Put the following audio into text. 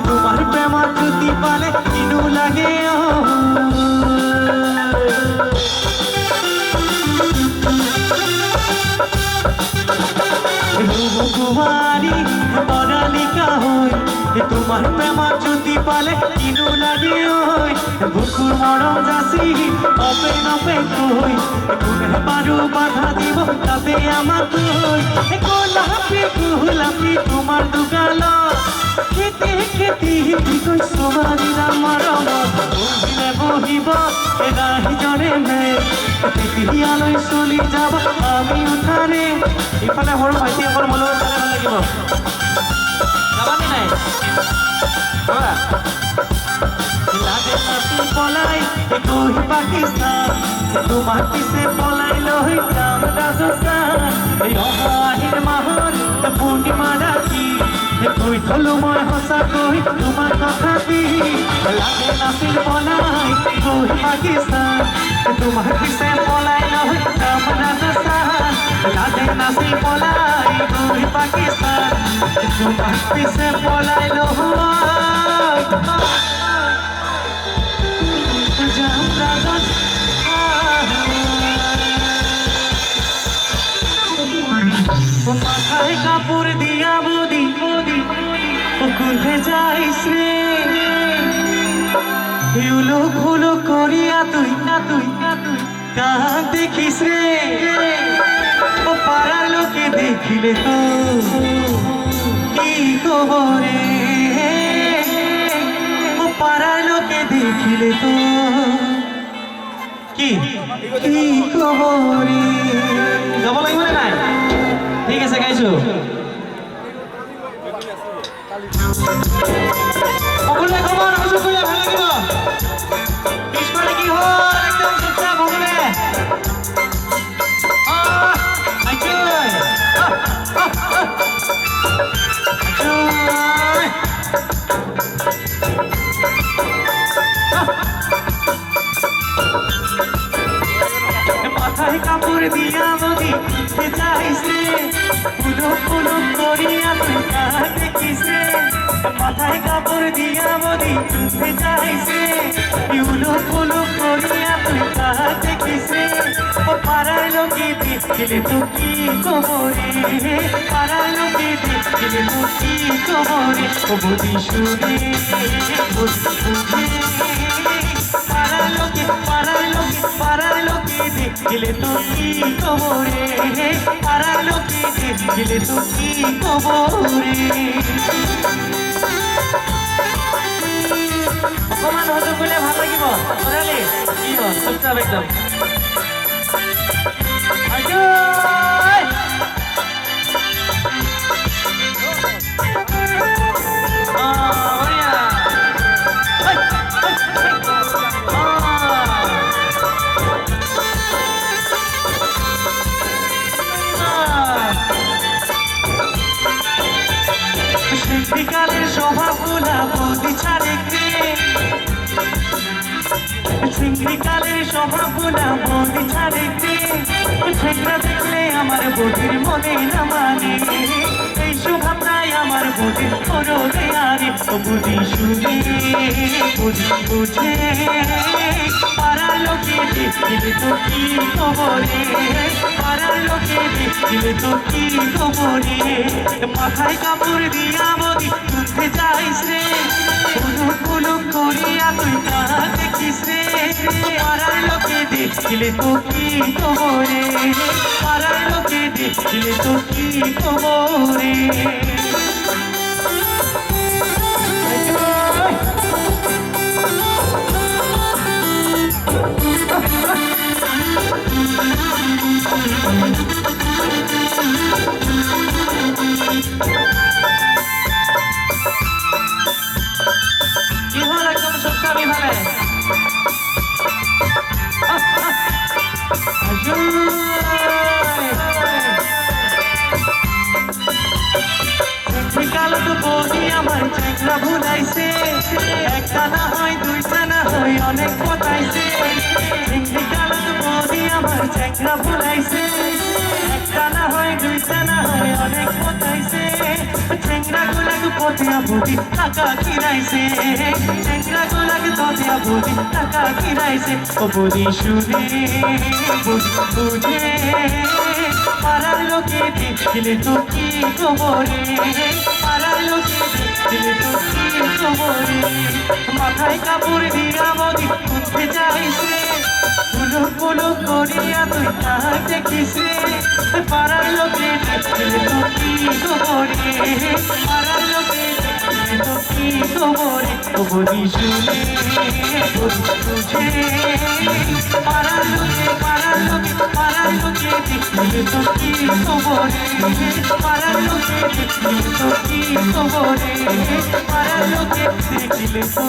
তোমার প্রেমার জ্যোতি পালে কিনু লাগে কুমারী বনালিকা হই তোমার প্রেমার জ্যোতি পালে কিনু লাগে ওই বুকুর মরম যাসি অপেন অপেন কই কোনে পারু বাধা দিব তাতে আমার কই গোলাপি তোমার দুগাল খেতে খেতে কই সোমারি আমার বহিলে বহিব এদাহি জনে মে আলোয় চলি যাব আমি উঠানে ইফালে সৰু ভাইটি অকল মলৈ চালে ভাল লাগিব যাবানে নাই পলাই গৈ পাকিস্তান তোমাৰ পিছে পলাই লৈ যাম ৰাজস্থান এই অহা আহিন মাহৰ পূৰ্ণিমা ৰাতি কৈ থলো মই সঁচাকৈ তোমাৰ কথা কি লাগে নাছিল পলাই গৈ পাকিস্তান তোমাৰ পিছে পলাই লৈ যাম ৰাজস্থান লাগে নাছিল পলাই গৈ পাকিস্তান তোমাৰ পিছে পলাই লৈ মাথায় কাপড় দিয়া বদি ঘুরে যাইস রে ইউলো খুলো করিয়া তুই কাহাক দেখিস রে ও পাড়ার লোকে দেখিলে তো কি খবরে ও পাড়ার লোকে দেখিলে তো কি খবরে যাব লাগিব নাই ঠিক আছে গাইছো সকলোৱে খবৰ সুযোগ কৰিলে ভাল লাগিব পিছফালে কি হ'ল একদম চুপচাপ সকলোৱে মাথায় কাপড় দিয়া মদি যাইস রে পুলো করিয়া তুই কাহাক দেখিস রে মাথায় কাপড় দিয়া মদি যাইস রে পুলো করিয়া তুই কাহাক দেখিস রে ও পাড়ার লোকে দেখলে তো কি খবরে পাড়ার লোকে দেখলে তো কি খবরে ও বুঝি শুনে পাড়ার লোকে দেখলে তো কি খবরে পাড়ার লোকে দেখলে তো কি খবরে অকমান হজু কৰিলে ভাল লাগিব বনালি কি হ'ল চুপচাপ একদম বিকালের স্বভাবগুলা বদি ছাড়ে বিকালের স্বভাবগুলা বদি ছাড়ে ঠেকরা দেখলে আমার বধির মনে না মানে এই স্বভাবটাই আমার বধির করলে আরে বুঝি শুনে বুঝে পাড়ার লোকে দেখলে তো কি খবরে পাড়ার লোকে দেখলে তো কি খবরে মাথায় কাপড় দিয়া বদি তুলতে যাইস রে পুলো করিয়া তুই কাহাক দেখিস রে পাড়ার লোকে দেখলে তো কি খবরে পাড়ার লোকে দেখলে তো কি খবরে কি হল একদম চুপচাপ ইফালে বিকালত বহি আমার চেংরা ভুলাইছে একটা না হয় দুইটা না হয় অনেক পতাইছে বিকালত বহি আমার চেংরা ভুলাইছে একটা না হয় দুইটা না হয় অনেক পতাইছে চেংরা গুলাকে পথিয়া বুঝি টাকা কিনাইছে টেংরা গোলাকে তথিয়া বুঝি টাকা কিনাইছে ও বুঝি শুনে বুঝে পাড়ার লোকে দেখলে তো কি খবরে পাড়ার লোকে দেখলে তো কি খবরে মাথায় কাপড় দিয়া বদি উঠতে চাইছে পুলক পুলক করিয়া তুই তাহার দেখিস রে পাড়ার লোকে দেখলে তো কি খবরে পাড়ার লোকে দেখলে তো কি খবরে ও বুঝি শুনে বুঝে পাড়ার লোকে দেখলে তো কি খবরে পাড়ার লোকে দেখলে তো কি খবরে পাড়ার লোকে দেখলে তো